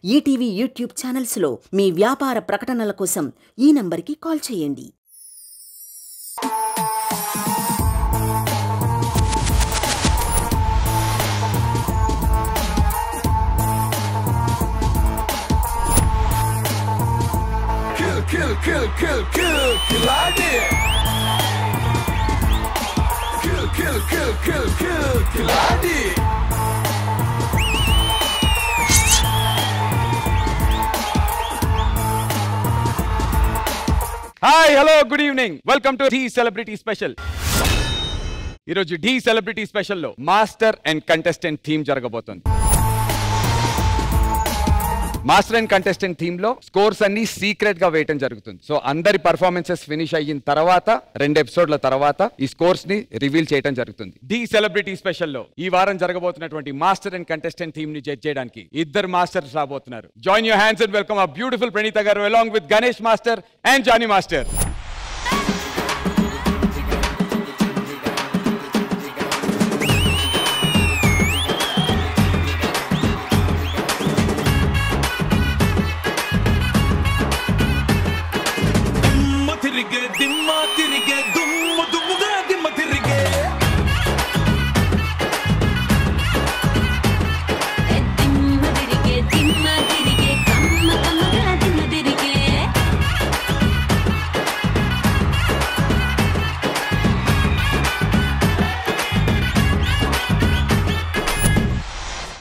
ETV YouTube ఛానల్స్లో మీ వ్యాపార ప్రకటనల కోసం ఈ నంబర్కి కాల్ చేయండి. Hi hello good evening welcome to Dhee celebrity special. ఈరోజు ఢీ సెలబ్రిటీ స్పెషల్లో మాస్టర్ అండ్ కంటెస్టెంట్ థీమ్ జరగబోతుంది. మాస్టర్ అండ్ కంటెస్టెంట్ థీమ్ లో స్కోర్స్ అన్ని సీక్రెట్ గా వేయటం జరుగుతుంది. సో అందరి పర్ఫార్మెన్సెస్ ఫినిష్ అయిన తర్వాత 2 ఎపిసోడ్ల తర్వాత ఈ స్కోర్స్ ని రివీల్ చేయడం జరుగుతుంది. ఢీ సెలబ్రిటీ స్పెషల్లో ఈ వారం జరగబోతున్నటువంటి మాస్టర్ అండ్ కంటెస్టెంట్ థీమ్ ని జడ్జ్ చేయడానికి 2 మాస్టర్స్ రాబోతున్నారు. Join your hands and welcome our beautiful Praneetha garu along with Ganesh master and Johnny master.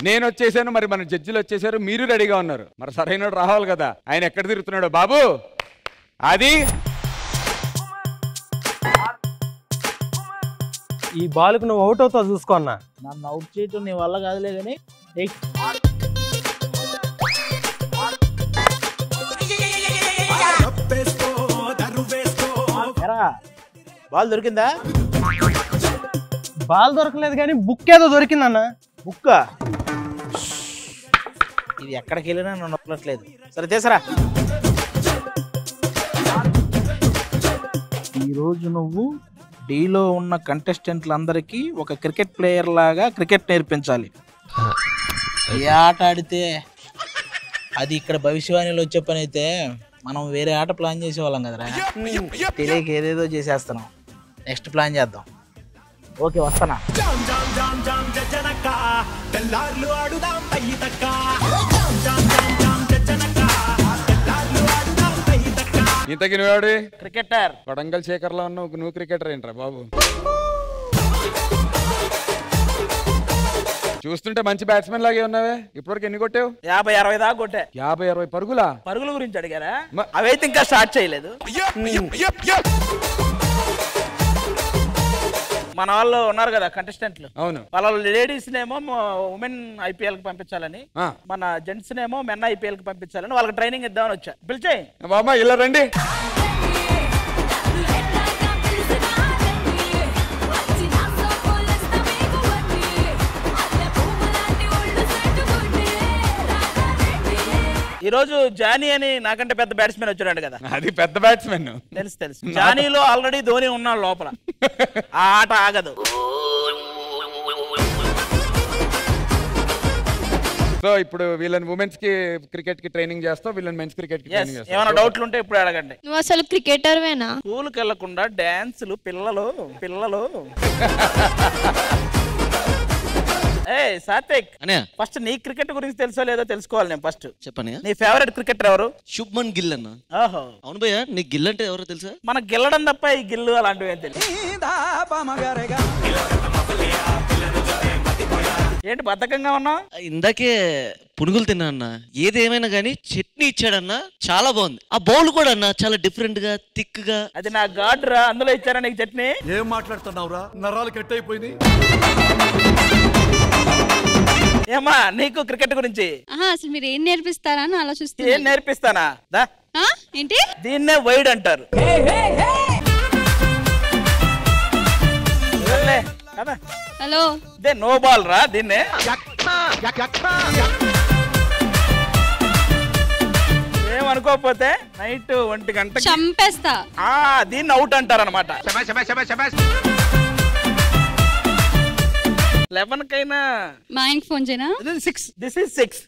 నేను వచ్చేసాను, మరి మన జడ్జిలు వచ్చేసారు, మీరు రెడీగా ఉన్నారు. మరి సరైన రావాలి కదా. ఆయన ఎక్కడ తిరుగుతున్నాడు బాబు? అది ఈ బాల్కు నువ్వు అవుట్ అవుతావు చూసుకో అన్న. నన్ను అవుట్ చేయటం నీ వల్ల కాదులే కానీ బాల్ దొరికిందా? బాల్ దొరకలేదు కానీ బుక్ ఏదో దొరికిందన్న. బుక్క ఇది ఎక్కడికి వెళ్ళినా నన్ను నొక్కట్లేదు. సరే చేసరా. ఈరోజు నువ్వు డీలో ఉన్న కంటెస్టెంట్లందరికీ ఒక క్రికెట్ ప్లేయర్ లాగా క్రికెట్ నేర్పించాలి. ఏ ఆట ఆడితే అది ఇక్కడ భవిష్యవాణిలో వచ్చే పని అయితే మనం వేరే ఆట ప్లాన్ చేసేవాళ్ళం కదరా. తెలియక ఏదేదో చేసేస్తున్నాం. నెక్స్ట్ ప్లాన్ చేద్దాం. ఓకే వస్తానా? ఇంతకి నువ్వేవాడు? క్రికెటర్. కొడంగల్ శేఖర్ లో ఉన్న నువ్వు క్రికెటర్ ఏంట్రా బాబు? చూస్తుంటే మంచి బ్యాట్స్మెన్ లాగే ఉన్నావే. ఇప్పటివరకు ఎన్ని కొట్టావు? 50-60 దాకా కొట్టా. 50-60 పరుగులా? పరుగుల గురించి అడిగారా? అవైతే ఇంకా స్టార్ట్ చేయలేదు. మన వాళ్ళు ఉన్నారు కదా కంటెస్టెంట్లు. అవును. వాళ్ళ లేడీస్ నేమో ఉమెన్ ఐపీఎల్ కి పంపించాలని, మన జెంట్స్ నేమో మెన్ ఐపీఎల్ కి పంపించాలని వాళ్ళకి ట్రైనింగ్ ఇద్దామని వచ్చా. పిలిచాయి బాబా ఇలా రండి. ఈ రోజు జానీ అని నాకంటే పెద్ద బ్యాట్స్మెన్ వచ్చాడు కదా. అది పెద్ద బ్యాట్స్మెన్ తెలుసు. జానీలో ఆల్రెడీ ధోని ఉన్నాడు లోపల. ఆ ఆట ఆగదు. సో ఇప్పుడు వీళ్ళని ఉమెన్స్ కి క్రికెట్ కి ట్రైనింగ్ చేస్తావు, వీళ్ళని మెన్స్ క్రికెట్ కి ట్రైనింగ్ చేస్తావు. ఏమైనా డౌట్లు ఉంటే ఇప్పుడు అడగండి. నువ్వు అసలు క్రికెటర్వేనా? స్కూల్కి వెళ్లకుండా డాన్సులు పిల్లలు. సాత్విక్, ఫస్ట్ నీ క్రికెట్ గురించి తెలుసో లేదో తెలుసుకోవాలి. నేను ఫస్ట్ చెప్పండి. నీ ఫేవరెట్ క్రికెటర్ ఎవరు? శుభ్మన్ గిల్ అన్న. ఓహో అవును భయ్యా, నీ గిల్ అంటే ఎవరో తెలుసా? మనకు గిల్లడం తప్ప ఈ గిల్లు అలాంటివి ఏం తెలుసు. ఏంటి బద్ధకంగా ఉన్నావు? ఇందాకే పునుగులు తిన్నా అన్న. ఏదేమైనా గానీ చట్నీ ఇచ్చాడన్నా, చాలా బాగుంది. ఆ బౌల్ కూడా అన్న చాలా డిఫరెంట్ గా థిక్ గా. అది నా గాడ్ రా, అందులో ఇచ్చారా నీకు చట్నీ? ఏం మాట్లాడుతున్నావురా? నరాలు కట్ అయిపోయింది. ఏమా నీకు క్రికెట్ గురించి అసలు మీరు ఏం నేర్పిస్తారా అని ఆలోచిస్తున్నా. ఏం నేర్పిస్తానా? ఏంటి? దీన్నే వైడ్ అంటారు. హలో, నో బాల్ రా. దీన్నే ఏమనుకోకపోతే నైట్ 1 గంటకి చంపేస్తా. దీన్ని అవుట్ అంటారు అనమాట. 11 కైనా మా ఆయనకి ఫోన్ చేయనా? 6. This is 6.